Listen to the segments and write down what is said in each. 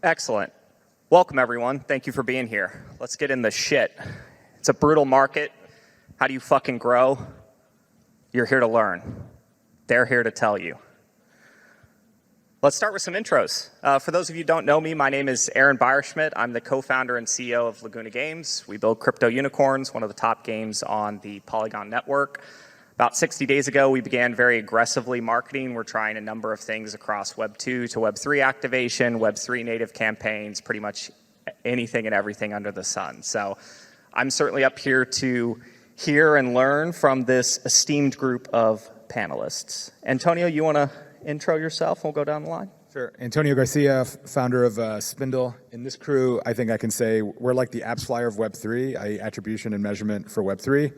Excellent. Welcome, everyone. Thank you for being here. Let's get in the shit. It's a brutal market. How do you fucking grow? You're here to learn. They're here to tell you. Let's start with some intros. For those of you who don't know me, my name is Aron Beierschmitt. I'm the co-founder and CEO of Laguna Games. We build crypto unicorns, one of the top games on the Polygon network. About 60 days ago, we began very aggressively marketing. We're trying a number of things across Web2 to Web3 activation, Web3 native campaigns, pretty much anything and everything under the sun. So I'm certainly up here to hear and learn from this esteemed group of panelists. Antonio, you want to intro yourself? We'll go down the line. Sure. Antonio-Garcia, founder of Spindle. In this crew, I think I can say we're like the apps flyer of Web3, attribution and measurement for Web3.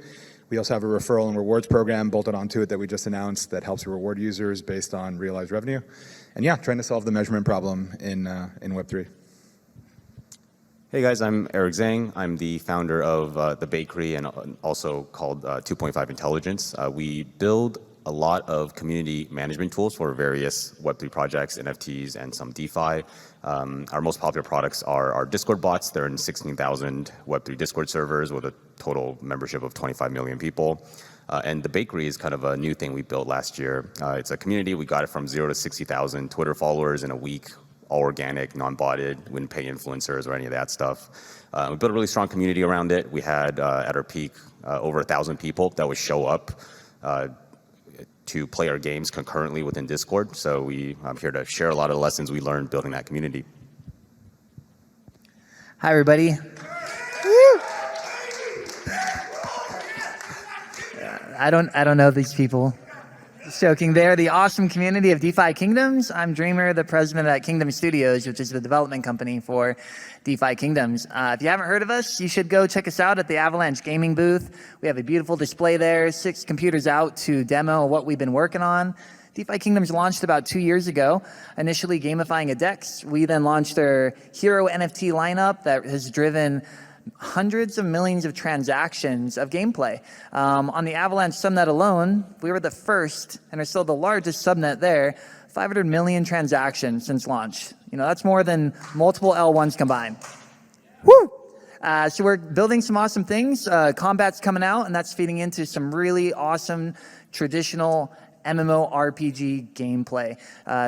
We also have a referral and rewards program bolted onto it that we just announced that helps reward users based on realized revenue. And yeah, trying to solve the measurement problem in Web3. Hey guys, I'm Eric Zhang. I'm the founder of The Bakery and also called 2.5 Intelligence. We build a lot of community management tools for various Web3 projects, NFTs, and some DeFi. Our most popular products are our Discord bots. They're in 16,000 Web3 Discord servers with a total membership of 25 million people. And The Bakery is kind of a new thing we built last year. It's a community. We got it from 0 to 60,000 Twitter followers in a week, all organic, non-botted, wouldn't pay influencers or any of that stuff. We built a really strong community around it. We had, at our peak, over 1,000 people that would show up to play our games concurrently within Discord. So I'm here to share a lot of the lessons we learned building that community. Hi, everybody. I don't know these people. Just joking. They're the awesome community of DeFi Kingdoms. I'm Dreamer, the president at Kingdom Studios, which is the development company for DeFi Kingdoms. If you haven't heard of us, you should go check us out at the Avalanche Gaming booth. We have a beautiful display there, 6 computers out to demo what we've been working on. DeFi Kingdoms launched about 2 years ago, initially gamifying a DEX. We then launched our hero NFT lineup that has driven hundreds of millions of transactions of gameplay. On the Avalanche subnet alone, we were the first and are still the largest subnet there, 500 million transactions since launch. You know, that's more than multiple L1s combined. Woo! So we're building some awesome things. Combat's coming out, and that's feeding into some really awesome traditional MMORPG gameplay.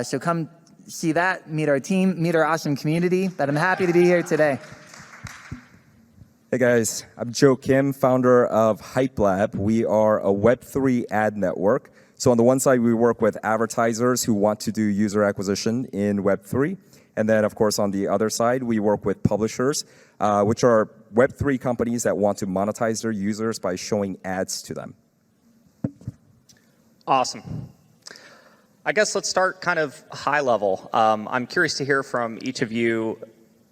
So come see that, meet our team, meet our awesome community, but I'm happy to be here today. Hey guys, I'm Joe Kim, founder of Hype Lab. We are a Web3 ad network. So on the one side, we work with advertisers who want to do user acquisition in Web3. And then, of course, on the other side, we work with publishers, which are Web3 companies that want to monetize their users by showing ads to them. Awesome. I guess let's start kind of high level. I'm curious to hear from each of you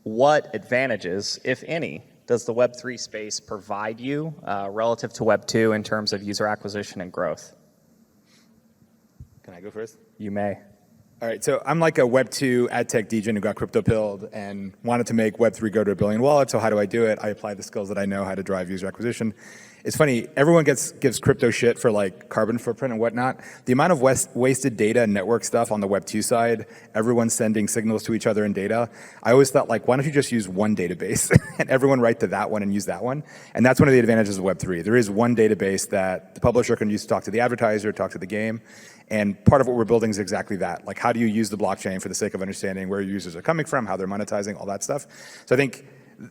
what advantages, if any, does the Web3 space provide you relative to Web2 in terms of user acquisition and growth? Can I go first? You may. All right, so I'm like a Web2 ad tech degen who got crypto pilled and wanted to make Web3 go to 1 billion wallets. So how do I do it? I apply the skills that I know how to drive user acquisition. It's funny, everyone gives crypto shit for like carbon footprint and whatnot. The amount of wasted data and network stuff on the Web2 side, everyone's sending signals to each other in data. I always thought, like, why don't you just use one database and everyone write to that one and use that one? And that's one of the advantages of Web3. There is one database that the publisher can use to talk to the advertiser, talk to the game. And part of what we're building is exactly that. Like, how do you use the blockchain for the sake of understanding where your users are coming from, how they're monetizing, all that stuff. So I think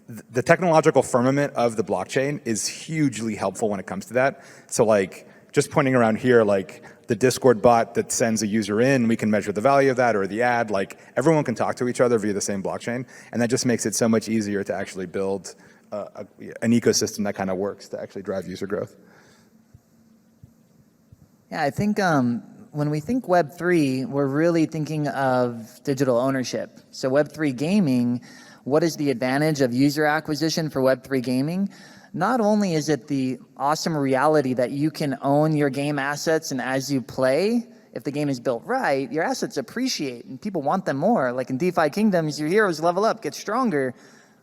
the technological firmament of the blockchain is hugely helpful when it comes to that. So like, just pointing around here, like the Discord bot that sends a user in, we can measure the value of that, or the ad, like everyone can talk to each other via the same blockchain. And that just makes it so much easier to actually build an ecosystem that kind of works to actually drive user growth. Yeah, I think when we think Web3, we're really thinking of digital ownership. So Web3 gaming, what is the advantage of user acquisition for Web3 gaming? Not only is it the awesome reality that you can own your game assets, and as you play, if the game is built right, your assets appreciate and people want them more. Like in DeFi Kingdoms, your heroes level up, get stronger.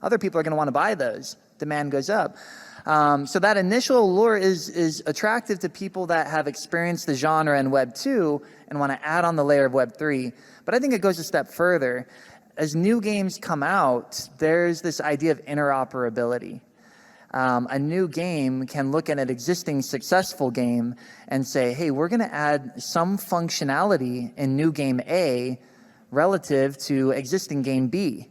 Other people are going to want to buy those. Demand goes up. So that initial allure is attractive to people that have experienced the genre in Web 2 and want to add on the layer of Web 3. But I think it goes a step further. As new games come out, there's this idea of interoperability. A new game can look at an existing successful game and say, hey, we're going to add some functionality in new game A relative to existing game B.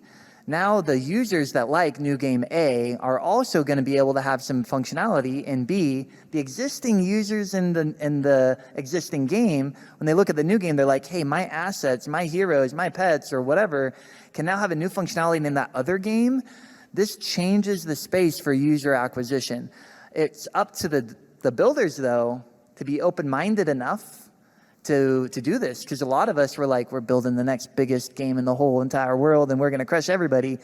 Now the users that like new game A are also going to be able to have some functionality in B. The existing users in the existing game, when they look at the new game, they're like, hey, my assets, my heroes, my pets, or whatever, can now have a new functionality in that other game. This changes the space for user acquisition. It's up to the builders, though, to be open-minded enough to do this, because a lot of us were like, we're building the next biggest game in the whole entire world and we're going to crush everybody.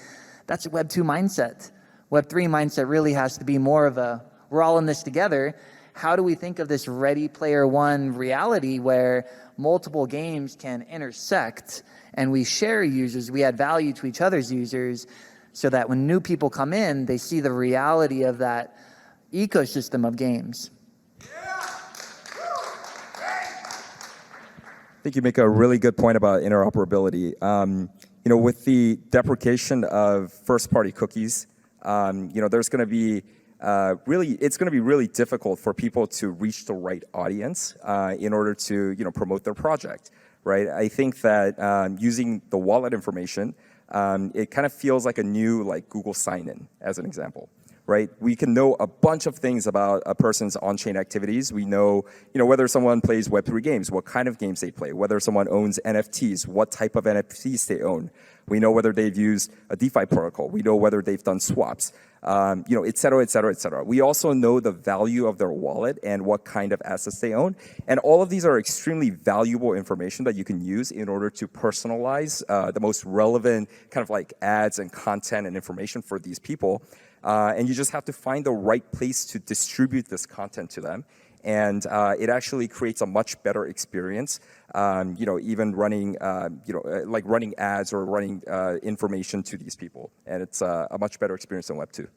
That's a Web 2 mindset. Web 3 mindset really has to be more of a, we're all in this together. How do we think of this Ready Player One reality where multiple games can intersect and we share users, we add value to each other's users, so that when new people come in, they see the reality of that ecosystem of games. I think you make a really good point about interoperability. With the deprecation of first-party cookies, there's going to be it's going to be really difficult for people to reach the right audience in order to promote their project, right? I think that using the wallet information, it kind of feels like a new Google sign-in, as an example. Right? We can know a bunch of things about a person's on-chain activities. We know, whether someone plays Web3 games, what kind of games they play, whether someone owns NFTs, what type of NFTs they own. We know whether they've used a DeFi protocol. We know whether they've done swaps, et cetera, et cetera, et cetera. We also know the value of their wallet and what kind of assets they own. And all of these are extremely valuable information that you can use in order to personalize the most relevant kind of ads and content and information for these people. And you just have to find the right place to distribute this content to them. And it actually creates a much better experience, even running, running ads or running information to these people. And it's a much better experience than Web 2.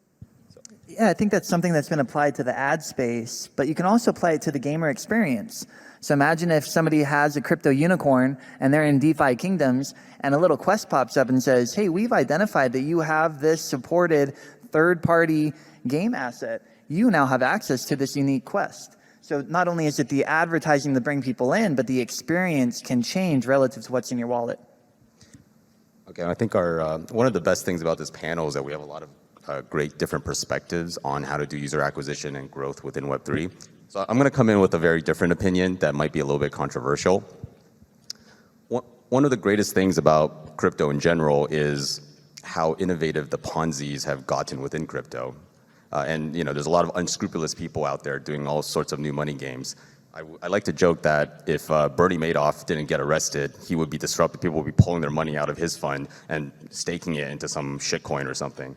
Yeah, I think that's something that's been applied to the ad space, but you can also apply it to the gamer experience. So imagine if somebody has a crypto unicorn and they're in DeFi Kingdoms and a little quest pops up and says, hey, we've identified that you have this supported third-party game asset. You now have access to this unique quest. So not only is it the advertising to bring people in, but the experience can change relative to what's in your wallet. Okay, I think our one of the best things about this panel is that we have a lot of great different perspectives on how to do user acquisition and growth within Web3. So I'm going to come in with a very different opinion that might be a little bit controversial. One of the greatest things about crypto in general is how innovative the Ponzi's have gotten within crypto. And there's a lot of unscrupulous people out there doing all sorts of new money games. I like to joke that if Bernie Madoff didn't get arrested, he would be disrupted. People would be pulling their money out of his fund and staking it into some shitcoin or something.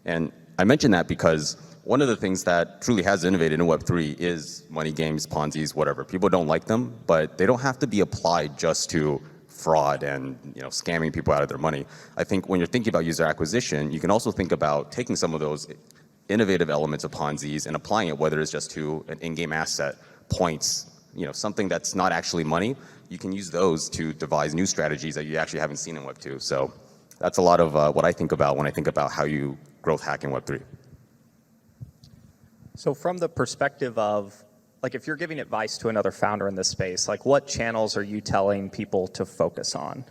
And I mention that because one of the things that truly has innovated in Web3 is money games, Ponzi's, whatever. People don't like them, but they don't have to be applied just to fraud and scamming people out of their money. I think when you're thinking about user acquisition, you can also think about taking some of those innovative elements of Ponzi's and applying it, whether it's just to an in-game asset, points, something that's not actually money. You can use those to devise new strategies that you actually haven't seen in Web 2. So that's a lot of what I think about when I think about how you growth hack in Web 3. So from the perspective of, if you're giving advice to another founder in this space, what channels are you telling people to focus on?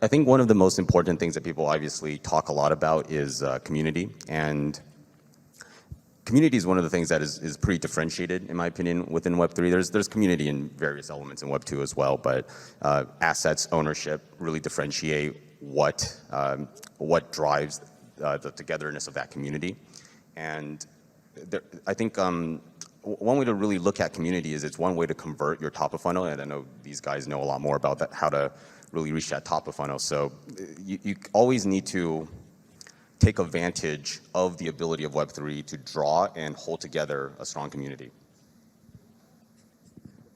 I think one of the most important things that people obviously talk a lot about is community. And community is one of the things that is pretty differentiated, in my opinion, within Web3. There's community in various elements in Web 2 as well, but assets, ownership really differentiate what drives the togetherness of that community. And I think one way to really look at community is it's one way to convert your top of funnel, and I know these guys know a lot more about that, how to really reach that top of funnel. So you always need to take advantage of the ability of Web3 to draw and hold together a strong community.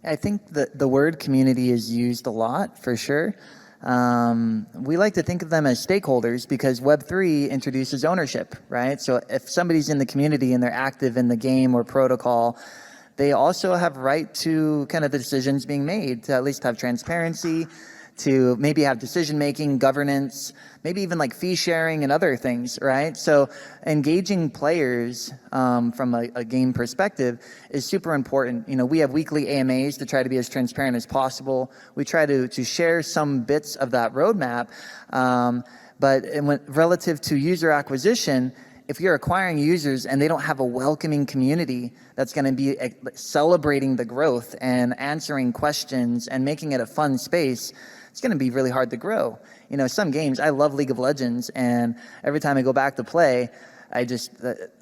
I think the word community is used a lot, for sure. we like to think of them as stakeholders because Web3 introduces ownership, right? So if somebody's in the community and they're active in the game or protocol, they also have right to kind of the decisions being made, to at least have transparency, to maybe have decision-making, governance, maybe even like fee sharing and other things, right? So engaging players from a game perspective is super important. You know, we have weekly AMAs to try to be as transparent as possible. We try to share some bits of that roadmap, but relative to user acquisition, if you're acquiring users and they don't have a welcoming community that's going to be celebrating the growth and answering questions and making it a fun space, it's going to be really hard to grow. You know, some games, I love League of Legends, and every time I go back to play, I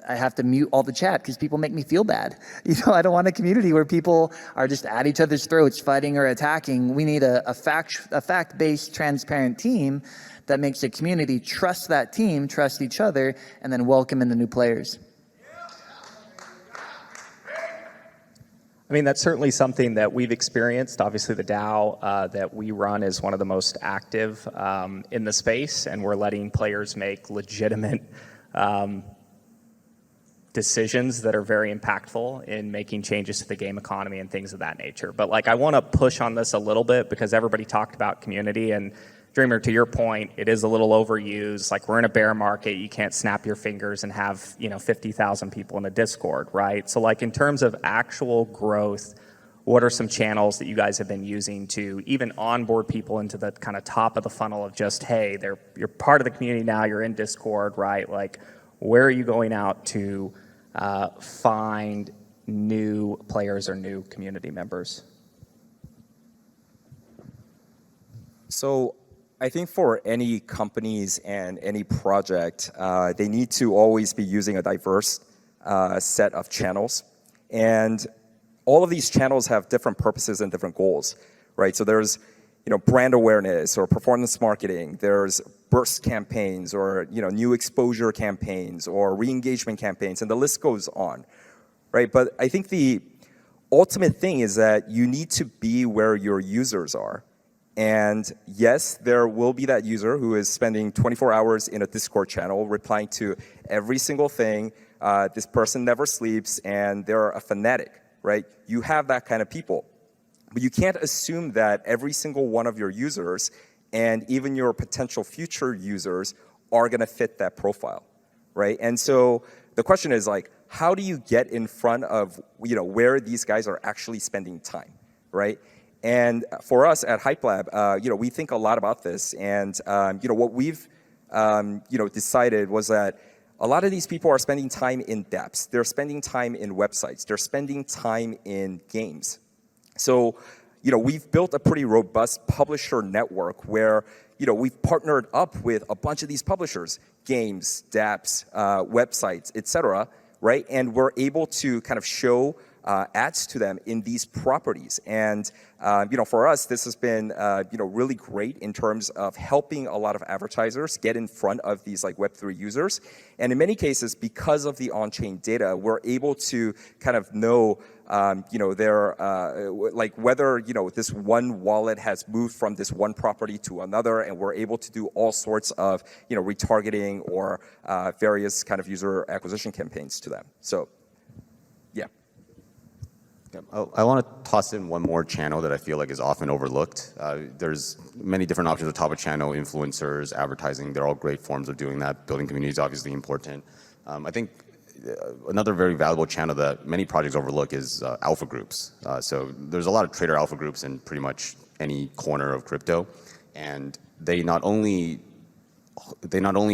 have to mute all the chat because people make me feel bad. You know, I don't want a community where people are just at each other's throats fighting or attacking. We need a fact-based, transparent team that makes the community trust that team, trust each other, and then welcome in the new players. I mean, that's certainly something that we've experienced. Obviously, the DAO that we run is one of the most active in the space, and we're letting players make legitimate decisions that are very impactful in making changes to the game economy and things of that nature. But like, I want to push on this a little bit because everybody talked about community, and Dreamer, to your point, it is a little overused. Like, we're in a bear market. You can't snap your fingers and have, 50,000 people in a Discord, right? So like, in terms of actual growth, what are some channels that you guys have been using to even onboard people into the kind of top of the funnel of just, hey, you're part of the community now, you're in Discord, right? Like, where are you going out to find new players or new community members? So I think for any companies and any project, they need to always be using a diverse set of channels. And all of these channels have different purposes and different goals, right? So there's, brand awareness or performance marketing. There's burst campaigns or, new exposure campaigns or re-engagement campaigns, and the list goes on, right? But I think the ultimate thing is that you need to be where your users are. And yes, there will be that user who is spending 24 hours in a Discord channel replying to every single thing. This person never sleeps and they're a fanatic, right? You have that kind of people. But you can't assume that every single one of your users and even your potential future users are going to fit that profile, right? And so the question is like, how do you get in front of, where these guys are actually spending time, right? And for us at Hype Lab, we think a lot about this. And, what we've, decided was that a lot of these people are spending time in dApps. They're spending time in websites. They're spending time in games. So, we've built a pretty robust publisher network where, we've partnered up with a bunch of these publishers, games, dApps, websites, et cetera, right? And we're able to kind of show ads to them in these properties. And, for us, this has been, really great in terms of helping a lot of advertisers get in front of these like Web3 users. And in many cases, because of the on-chain data, we're able to kind of know, their, like whether, this one wallet has moved from this one property to another, and we're able to do all sorts of, retargeting or various kind of user acquisition campaigns to them. So, yeah. I want to toss in one more channel that I feel like is often overlooked. There's many different options at top of channel, influencers, advertising. They're all great forms of doing that. Building community is obviously important. I think another very valuable channel that many projects overlook is alpha groups. So there's a lot of trader alpha groups in pretty much any corner of crypto, and they not only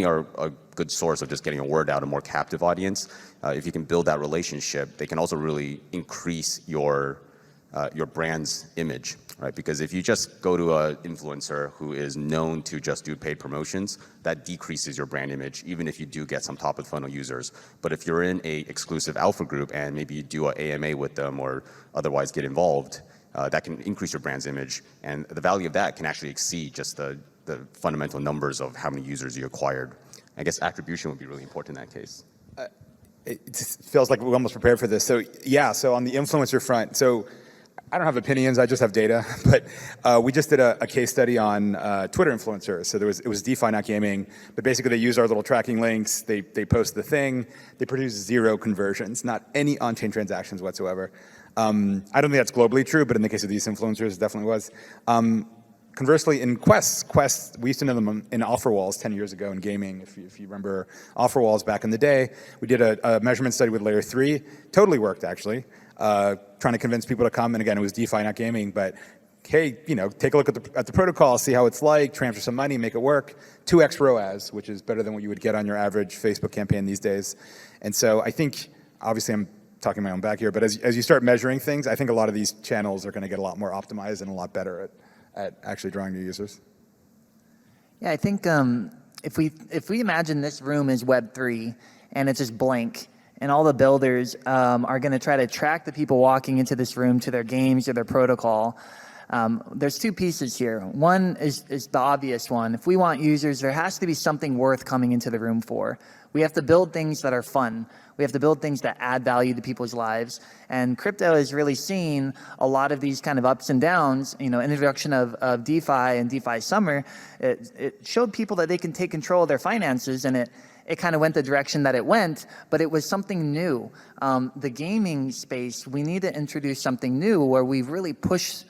are a good source of just getting a word out, a more captive audience. If you can build that relationship, they can also really increase your brand's image, right? Because if you just go to an influencer who is known to just do paid promotions, that decreases your brand image, even if you do get some top of the funnel users. But if you're in a exclusive alpha group and maybe you do an AMA with them or otherwise get involved, that can increase your brand's image. And the value of that can actually exceed just the fundamental numbers of how many users you acquired. I guess attribution would be really important in that case. It feels like we're almost prepared for this. So yeah, so on the influencer front, so I don't have opinions. I just have data. But we just did a case study on Twitter influencers. So it was DeFi, not gaming. But basically, they use our little tracking links. They post the thing. They produce 0 conversions, not any on-chain transactions whatsoever. I don't think that's globally true, but in the case of these influencers, it definitely was. Conversely, in Quests, we used to know them in offer walls 10 years ago in gaming. If you remember offer walls back in the day, we did a measurement study with layer 3. Totally worked, actually. Trying to convince people to come. And again, it was DeFi, not gaming. But hey, take a look at the protocol, see how it's like, transfer some money, make it work. 2x ROAS, which is better than what you would get on your average Facebook campaign these days. And so I think, obviously, I'm talking my own back here, but as you start measuring things, I think a lot of these channels are going to get a lot more optimized and a lot better at actually drawing new users. Yeah, I think if we imagine this room is Web3 and it's just blank, and all the builders are going to try to track the people walking into this room to their games or their protocol, there's 2 pieces here. One is the obvious one. If we want users, there has to be something worth coming into the room for. We have to build things that are fun. We have to build things that add value to people's lives. And crypto has really seen a lot of these kind of ups and downs. Introduction of DeFi and DeFi Summer, it showed people that they can take control of their finances, and it kind of went the direction that it went, but it was something new. The gaming space, we need to introduce something new where we really push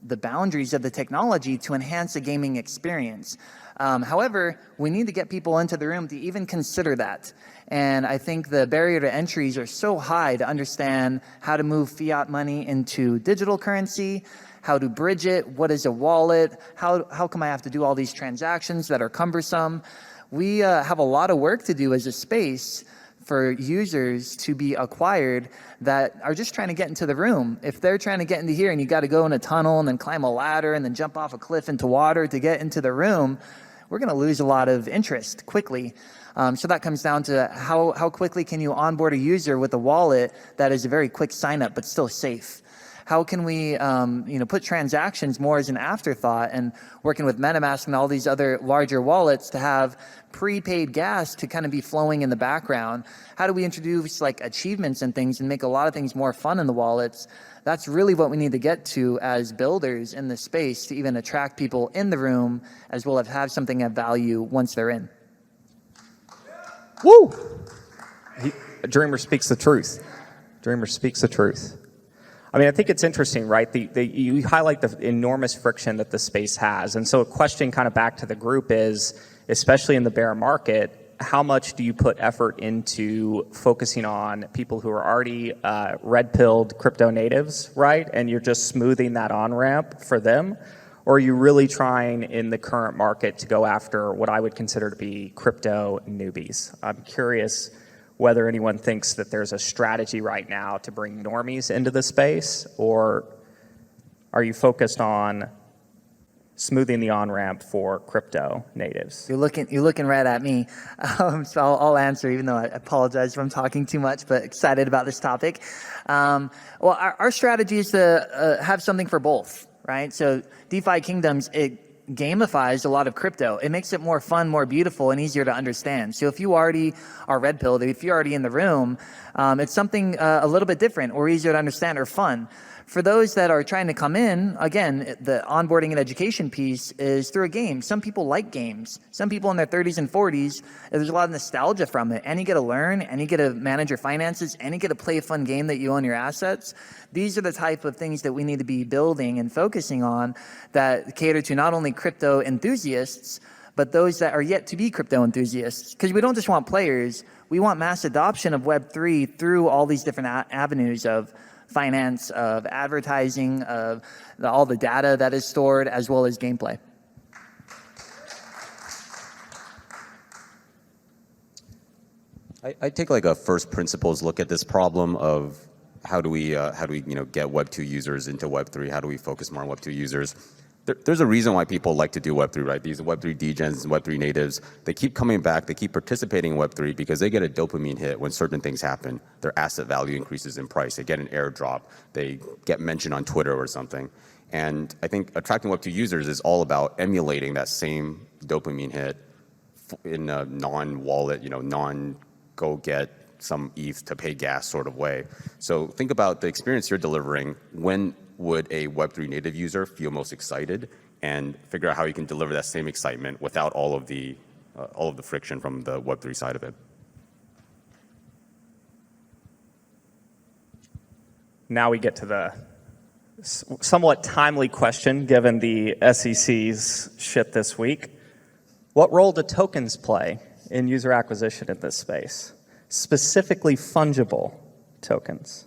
the boundaries of the technology to enhance the gaming experience. However, we need to get people into the room to even consider that. And I think the barrier to entries are so high to understand how to move fiat money into digital currency, how to bridge it, what is a wallet, how come I have to do all these transactions that are cumbersome. We have a lot of work to do as a space for users to be acquired that are just trying to get into the room. If they're trying to get into here and you got to go in a tunnel and then climb a ladder and then jump off a cliff into water to get into the room, we're going to lose a lot of interest quickly. So that comes down to how quickly can you onboard a user with a wallet that is a very quick sign up but still safe. How can we put transactions more as an afterthought, and working with MetaMask and all these other larger wallets to have prepaid gas to kind of be flowing in the background? How do we introduce like achievements and things and make a lot of things more fun in the wallets? That's really what we need to get to as builders in the space to even attract people in the room, as well as have something of value once they're in. Woo! Dreamer speaks the truth. Dreamer speaks the truth. I mean, I think it's interesting, right? You highlight the enormous friction that the space has. And so a question kind of back to the group is, especially in the bear market, how much do you put effort into focusing on people who are already red-pilled crypto natives, right? And you're just smoothing that on-ramp for them? Or are you really trying in the current market to go after what I would consider to be crypto newbies? I'm curious whether anyone thinks that there's a strategy right now to bring normies into the space, or are you focused on smoothing the on-ramp for crypto natives? You're looking right at me, so I'll answer, even though I apologize if I'm talking too much, but excited about this topic. Well, our strategy is to have something for both, right? So DeFi Kingdoms, it gamifies a lot of crypto. It makes it more fun, more beautiful, and easier to understand. So if you already are red-pilled, if you're already in the room, it's something a little bit different or easier to understand or fun. For those that are trying to come in, again, the onboarding and education piece is through a game. Some people like games. Some people in their 30s and 40s, there's a lot of nostalgia from it. And you get to learn, and you get to manage your finances, and you get to play a fun game that you own your assets. These are the type of things that we need to be building and focusing on that cater to not only crypto enthusiasts, but those that are yet to be crypto enthusiasts. Because we don't just want players, we want mass adoption of Web3 through all these different avenues of finance, of advertising, of all the data that is stored, as well as gameplay. I take like a first principles look at this problem of how do we get Web2 users into Web3? How do we focus more on Web2 users? There's a reason why people like to do Web3, right? These Web3 degens and Web3 natives, they keep coming back, they keep participating in Web3 because they get a dopamine hit when certain things happen. Their asset value increases in price. They get an airdrop. They get mentioned on Twitter or something. And I think attracting Web2 users is all about emulating that same dopamine hit in a non-wallet, non-go get some ETH to pay gas sort of way. So think about the experience you're delivering when would a Web3 native user feel most excited, and figure out how you can deliver that same excitement without all of the friction from the Web3 side of it. Now we get to the somewhat timely question, given the SEC's shit this week. What role do tokens play in user acquisition in this space? Specifically fungible tokens.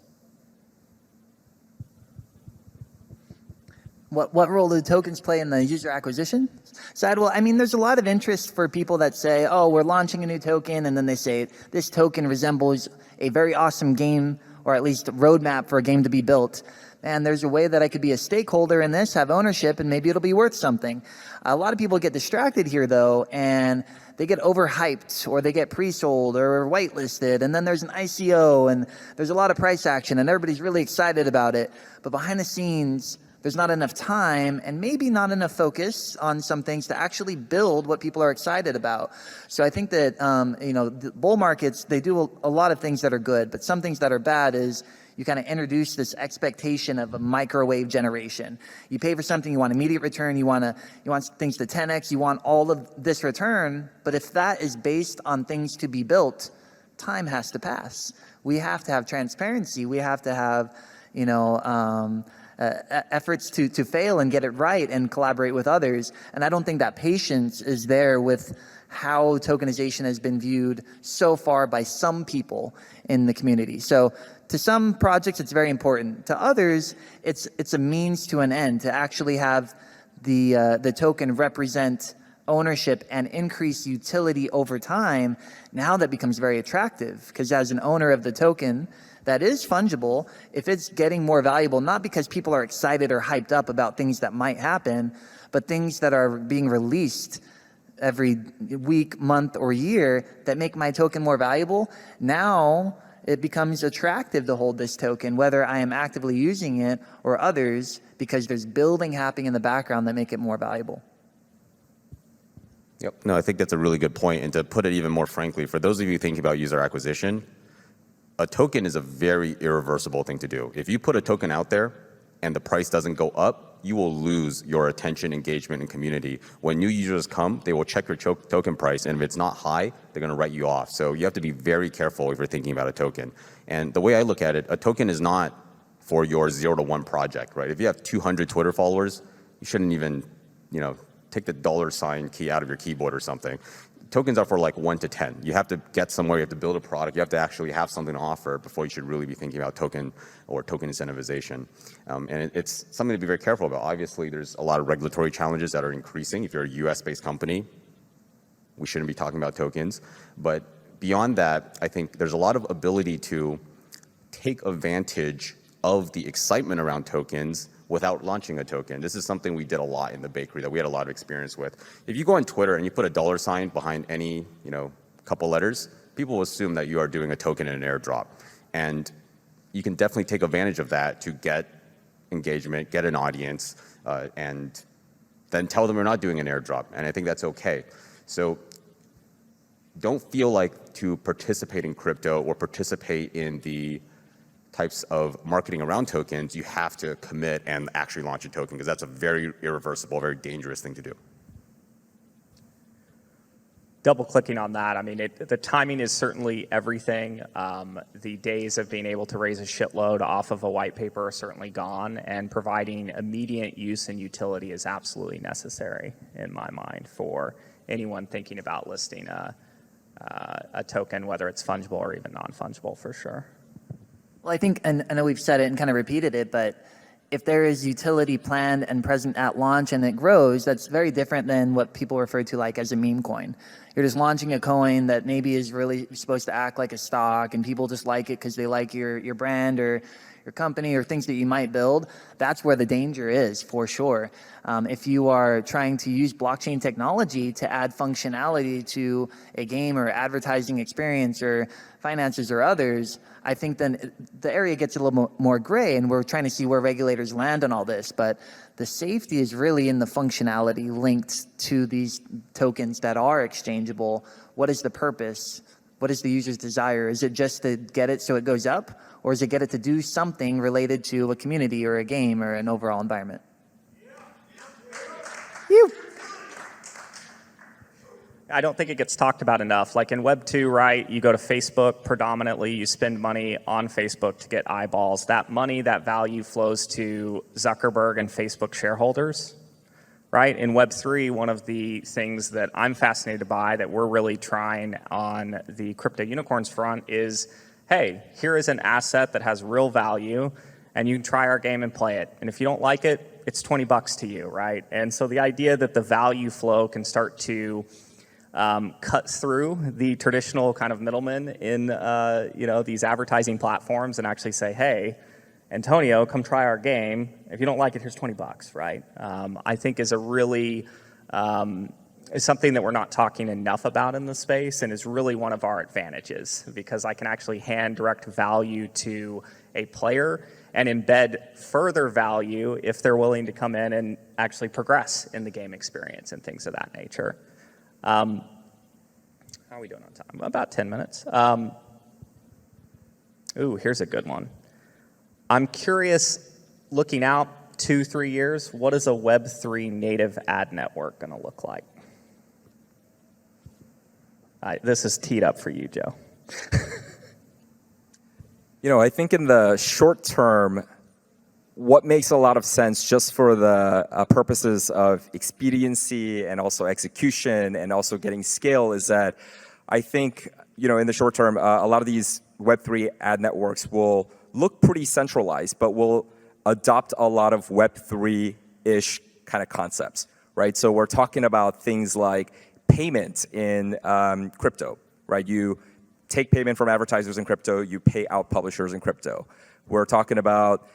What role do tokens play in the user acquisition side? Well, I mean, there's a lot of interest for people that say, oh, we're launching a new token, and then they say, this token resembles a very awesome game, or at least a roadmap for a game to be built. And there's a way that I could be a stakeholder in this, have ownership, and maybe it'll be worth something. A lot of people get distracted here, though, and they get overhyped, or they get pre-sold or whitelisted, and then there's an ICO, and there's a lot of price action, and everybody's really excited about it. But behind the scenes, there's not enough time and maybe not enough focus on some things to actually build what people are excited about. So I think that, the bull markets, they do a lot of things that are good, but some things that are bad is you kind of introduce this expectation of a microwave generation. You pay for something, you want immediate return, you want things to 10x, you want all of this return, but if that is based on things to be built, time has to pass. We have to have transparency. We have to have, efforts to fail and get it right and collaborate with others. And I don't think that patience is there with how tokenization has been viewed so far by some people in the community. So to some projects, it's very important. To others, it's a means to an end to actually have the token represent ownership and increase utility over time. Now that becomes very attractive, because as an owner of the token that is fungible, if it's getting more valuable, not because people are excited or hyped up about things that might happen, but things that are being released every week, month, or year that make my token more valuable, now it becomes attractive to hold this token, whether I am actively using it or others, because there's building happening in the background that make it more valuable. Yep. No, I think that's a really good point. And to put it even more frankly, for those of you thinking about user acquisition, a token is a very irreversible thing to do. If you put a token out there and the price doesn't go up, you will lose your attention, engagement, and community. When new users come, they will check your token price, and if it's not high, they're going to write you off. So you have to be very careful if you're thinking about a token. And the way I look at it, a token is not for your 0 to 1 project, right? If you have 200 Twitter followers, you shouldn't even, take the $ key out of your keyboard or something. Tokens are for like 1 to 10. You have to get somewhere, you have to build a product, you have to actually have something to offer before you should really be thinking about token or token incentivization. And it's something to be very careful about. Obviously, there's a lot of regulatory challenges that are increasing. If you're a US-based company, we shouldn't be talking about tokens. But beyond that, I think there's a lot of ability to take advantage of the excitement around tokens without launching a token. This is something we did a lot in the bakery that we had a lot of experience with. If you go on Twitter and you put a $ behind any, couple letters, people will assume that you are doing a token in an airdrop. And you can definitely take advantage of that to get engagement, get an audience, and then tell them you're not doing an airdrop. And I think that's okay. So don't feel like to participate in crypto or participate in the types of marketing around tokens, you have to commit and actually launch a token, because that's a very irreversible, very dangerous thing to do. Double clicking on that, I mean, the timing is certainly everything. The days of being able to raise a shitload off of a white paper are certainly gone, and providing immediate use and utility is absolutely necessary in my mind for anyone thinking about listing a token, whether it's fungible or even non-fungible, for sure. Well, I think, and I know we've said it and kind of repeated it, but if there is utility planned and present at launch and it grows, that's very different than what people refer to like as a meme coin. You're just launching a coin that maybe is really supposed to act like a stock, and people just like it because they like your brand or your company or things that you might build. That's where the danger is, for sure. If you are trying to use blockchain technology to add functionality to a game or advertising experience or finances or others, I think then the area gets a little more gray, and we're trying to see where regulators land on all this. But the safety is really in the functionality linked to these tokens that are exchangeable. What is the purpose What is the user's desire? Is it just to get it so it goes up, or is it get it to do something related to a community or a game or an overall environment? I don't think it gets talked about enough. Like in Web 2, right, you go to Facebook predominantly, you spend money on Facebook to get eyeballs. That money, that value flows to Zuckerberg and Facebook shareholders, right? In Web 3, one of the things that I'm fascinated by that we're really trying on the crypto unicorns front is, hey, here is an asset that has real value, and you can try our game and play it. And if you don't like it, it's $20 to you, right? And so the idea that the value flow can start to cut through the traditional kind of middlemen in these advertising platforms and actually say, hey, Antonio, come try our game. If you don't like it, here's $20, right? I think is a really is something that we're not talking enough about in the space, and is really one of our advantages, because I can actually hand direct value to a player and embed further value if they're willing to come in and actually progress in the game experience and things of that nature. How are we doing on time? About 10 minutes. Here's a good one. I'm curious, looking out 2-3 years, what is a Web3 native ad network going to look like? This is teed up for you, Joe. I think in the short term, what makes a lot of sense just for the purposes of expediency and also execution and also getting scale is that I think, in the short term, a lot of these Web3 ad networks will look pretty centralized, but will adopt a lot of Web3-ish kind of concepts, right? So we're talking about things like payment in crypto, right? You take payment from advertisers in crypto, you pay out publishers in crypto. We're talking about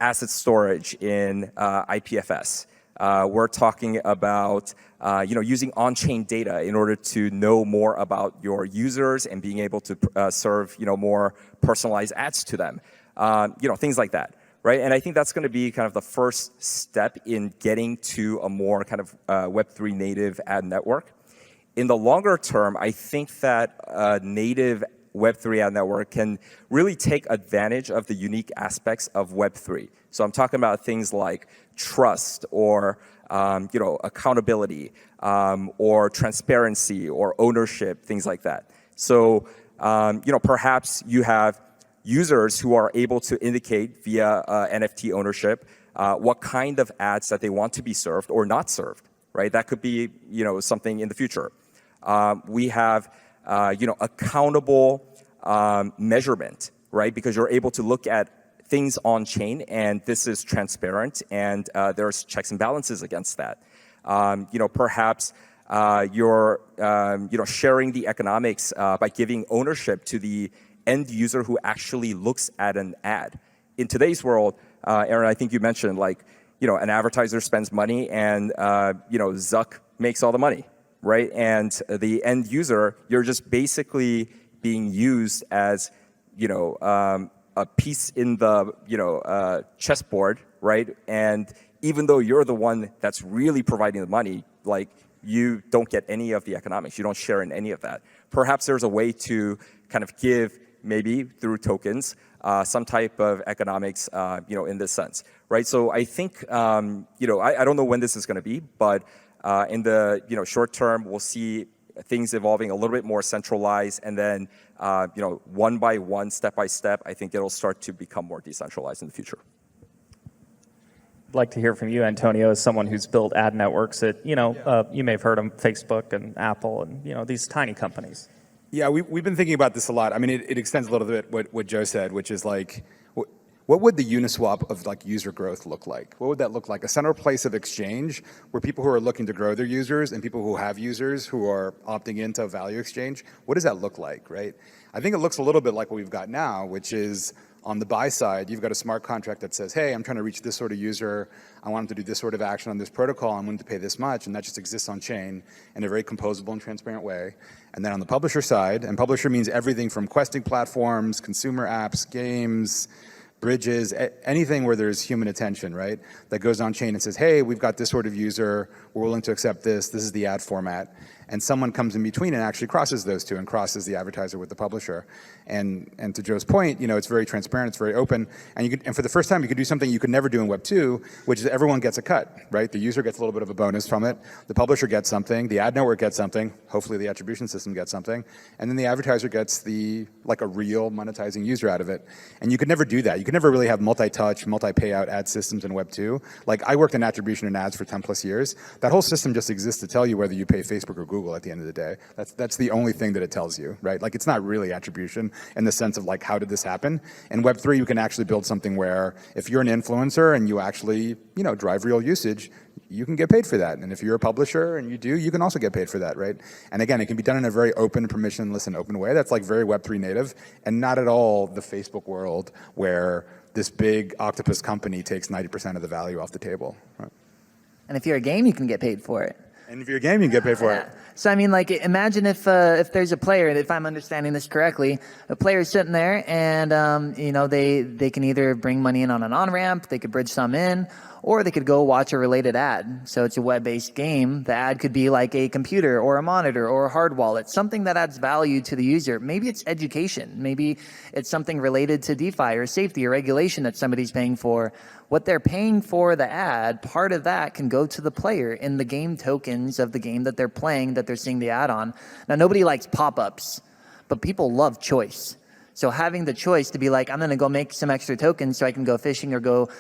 asset storage in IPFS. We're talking about using on-chain data in order to know more about your users and being able to serve more personalized ads to them. Things like that, right? And I think that's going to be kind of the first step in getting to a more kind of Web3 native ad network. In the longer term, I think that a native Web3 ad network can really take advantage of the unique aspects of Web3. So I'm talking about things like trust or accountability or transparency or ownership, things like that. So perhaps you have users who are able to indicate via NFT ownership what kind of ads that they want to be served or not served, right? That could be something in the future. We have accountable measurement, right? Because you're able to look at things on chain, and this is transparent, and there's checks and balances against that. Perhaps you're sharing the economics by giving ownership to the end user who actually looks at an ad. In today's world, Aaron, I think you mentioned an advertiser spends money and Zuck makes all the money, right? And the end user, you're just basically being used as a piece in the chessboard, right? And even though you're the one that's really providing the money, you don't get any of the economics. You don't share in any of that. Perhaps there's a way to kind of give, maybe through tokens, some type of economics, in this sense, right? So I think, I don't know when this is going to be, but in the short term, we'll see things evolving a little bit more centralized, and then one by one, step by step, I think it'll start to become more decentralized in the future. I'd like to hear from you, Antonio, as someone who's built ad networks at you may have heard of Facebook and Apple and these tiny companies. Yeah, we've been thinking about this a lot. I mean, it extends a little bit what Joe said, which is what would the Uniswap of user growth look like? What would that look like? A central place of exchange where people who are looking to grow their users and people who have users who are opting into a value exchange, what does that look like, right? I think it looks a little bit like what we've got now, which is on the buy side, you've got a smart contract that says, hey, I'm trying to reach this sort of user. I want them to do this sort of action on this protocol. I'm willing to pay this much. And that just exists on chain in a very composable and transparent way. And then on the publisher side, and publisher means everything from questing platforms, consumer apps, games, bridges, anything where there's human attention, right? That goes on chain and says, hey, we've got this sort of user. We're willing to accept this. This is the ad format. and someone comes in between and actually crosses those two and crosses the advertiser with the publisher. And to Joe's point, it's very transparent, it's very open, and for the first time you could do something you could never do in Web 2, which is everyone gets a cut, right? The user gets a little bit of a bonus from it, the publisher gets something, the ad network gets something, hopefully the attribution system gets something, and then the advertiser gets like a real monetizing user out of it. And you could never do that. You could never really have multi-touch, multi-payout ad systems in Web 2. Like, I worked in attribution and ads for 10 plus years. That whole system just exists to tell you whether you pay Facebook or Google at the end of the day. That's the only thing that it tells you, right? Like, it's not really attribution in the sense of like, how did this happen? In Web 3, you can actually build something where if you're an influencer and you actually, drive real usage, you can get paid for that. And if you're a publisher and you can also get paid for that, right? And again, it can be done in a very open, permissionless, and open way. That's like very Web3 native, and not at all the Facebook world where this big octopus company takes 90% of the value off the table. Right? And if you're a game, you can get paid for it. And if you're a game, you can get paid for it. So I mean, like, imagine if there's a player, if I'm understanding this correctly, a player's sitting there and they can either bring money in on an on-ramp, they could bridge some in, or they could go watch a related ad. So it's a web-based game. The ad could be like a computer or a monitor or a hard wallet, something that adds value to the user. Maybe it's education. Maybe it's something related to DeFi or safety or regulation that somebody's paying for. What they're paying for the ad, part of that can go to the player in the game tokens of the game that they're playing, that they're seeing the ad on. Now, nobody likes pop-ups, but people love choice. So having the choice to be like, I'm going to go make some extra tokens so I can go fishing or go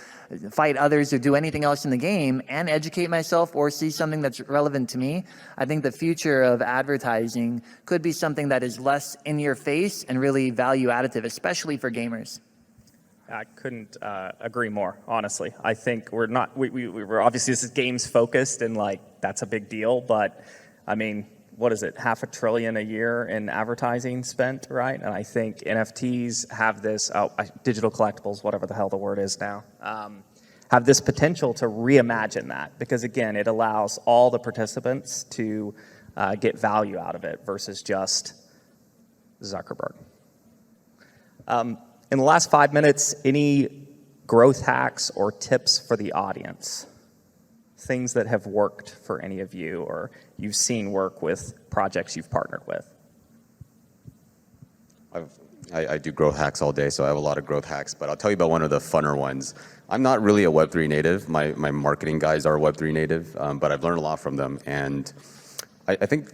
fight others or do anything else in the game and educate myself or see something that's relevant to me. I think the future of advertising could be something that is less in your face and really value additive, especially for gamers. I couldn't agree more, honestly. I think we're not, we're obviously, this is games focused and like, that's a big deal, but I mean, what is it, $500 billion a year in advertising spent, right? And I think NFTs have this, digital collectibles, whatever the hell the word is now, have this potential to reimagine that, because again, it allows all the participants to get value out of it versus just Zuckerberg. In the last 5 minutes, any growth hacks or tips for the audience? Things that have worked for any of you or you've seen work with projects you've partnered with? I do growth hacks all day, so I have a lot of growth hacks, but I'll tell you about one of the funner ones. I'm not really a Web3 native. My marketing guys are Web3 native, but I've learned a lot from them. And I think,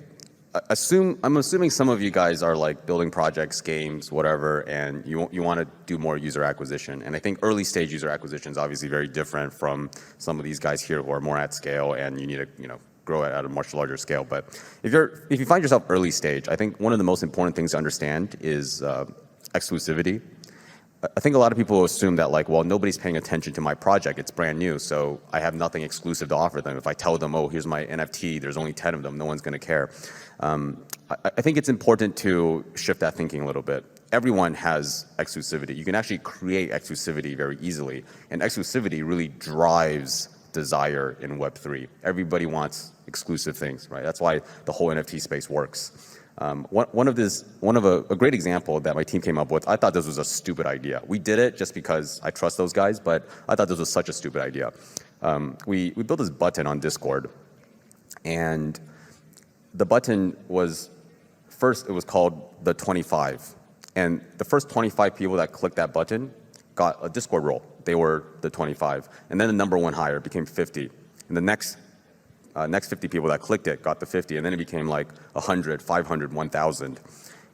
I'm assuming some of you guys are like building projects, games, whatever, and you want to do more user acquisition. And I think early stage user acquisition is obviously very different from some of these guys here who are more at scale, and you need to grow it at a much larger scale. But if you find yourself early stage, I think one of the most important things to understand is exclusivity. I think a lot of people assume that like, well, nobody's paying attention to my project. It's brand new, so I have nothing exclusive to offer them. If I tell them, oh, here's my NFT, there's only 10 of them, no one's going to care. I think it's important to shift that thinking a little bit. Everyone has exclusivity. You can actually create exclusivity very easily, and exclusivity really drives desire in Web3. Everybody wants exclusive things, right? That's why the whole NFT space works. A great example that my team came up with, I thought this was a stupid idea. We did it just because I trust those guys, but I thought this was such a stupid idea. We built this button on Discord, and the button was, first it was called the 25. And the first 25 people that clicked that button got a Discord role. They were the 25. And then the number went higher, it became 50. And the next 50 people that clicked it got the 50, and then it became like 100, 500, 1,000.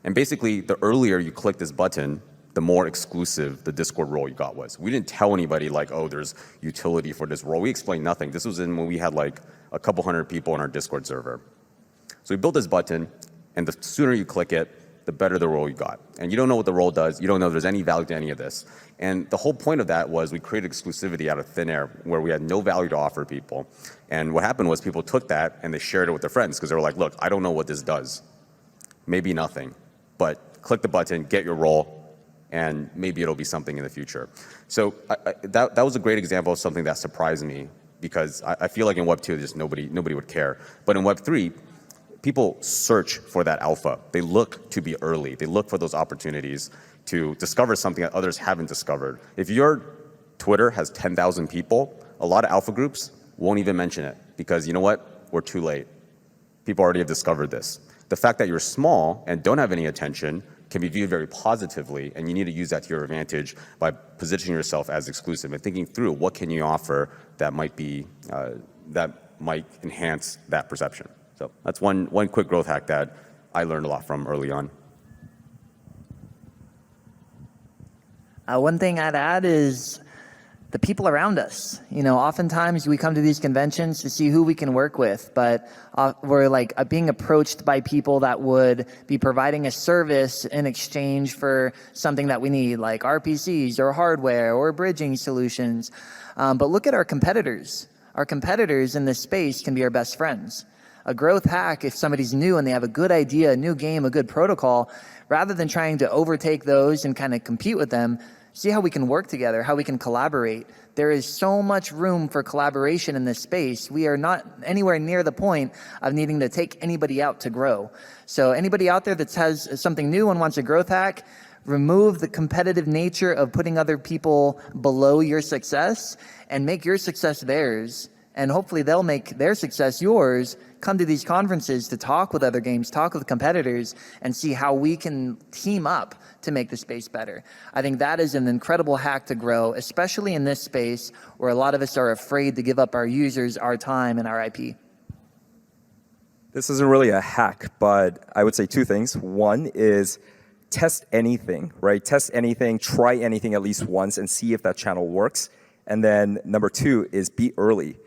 And basically, the earlier you click this button, the more exclusive the Discord role you got was. We didn't tell anybody like, oh, there's utility for this role. We explained nothing. This was when we had like a couple hundred people on our Discord server. So we built this button, and the sooner you click it, the better the role you got. And you don't know what the role does. You don't know if there's any value to any of this. And the whole point of that was we created exclusivity out of thin air where we had no value to offer people. And what happened was people took that and they shared it with their friends because they were like, look, I don't know what this does. Maybe nothing. But click the button, get your role, and maybe it'll be something in the future. So that was a great example of something that surprised me, because I feel like in Web 2, just nobody would care. But in Web 3, people search for that alpha. They look to be early. They look for those opportunities to discover something that others haven't discovered. If your Twitter has 10,000 people, a lot of alpha groups won't even mention it because you know what? We're too late. People already have discovered this. The fact that you're small and don't have any attention can be viewed very positively, and you need to use that to your advantage by positioning yourself as exclusive and thinking through what can you offer that might be that might enhance that perception. So that's one quick growth hack that I learned a lot from early on. One thing I'd add is the people around us. You know, oftentimes we come to these conventions to see who we can work with, but we're like being approached by people that would be providing a service in exchange for something that we need, like RPCs or hardware or bridging solutions. But look at our competitors. Our competitors in this space can be our best friends. A growth hack, if somebody's new and they have a good idea, a new game, a good protocol, rather than trying to overtake those and kind of compete with them, see how we can work together, how we can collaborate. There is so much room for collaboration in this space. We are not anywhere near the point of needing to take anybody out to grow. So anybody out there that has something new and wants a growth hack, remove the competitive nature of putting other people below your success and make your success theirs. And hopefully they'll make their success yours. Come to these conferences to talk with other games, talk with competitors, and see how we can team up to make the space better. I think that is an incredible hack to grow, especially in this space where a lot of us are afraid to give up our users, our time, and our IP. This isn't really a hack, but I would say two things. One is test anything, right? Test anything, try anything at least once and see if that channel works. And then number two is be early.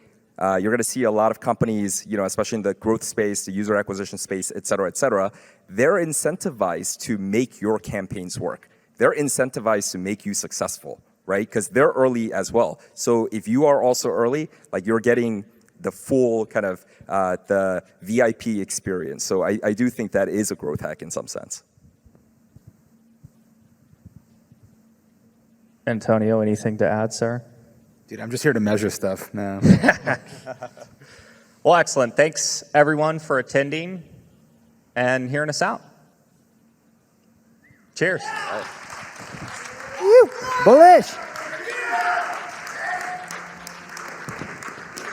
You're going to see a lot of companies, you know, especially in the growth space, the user acquisition space, et cetera, they're incentivized to make your campaigns work. They're incentivized to make you successful, right? Because they're early as well. So if you are also early, like you're getting the full kind of the VIP experience. So I do think that is a growth hack in some sense. Antonio, anything to add, sir? Dude, I'm just here to measure stuff now. Well, excellent. Thanks, everyone, for attending and hearing us out. Cheers. Bullish.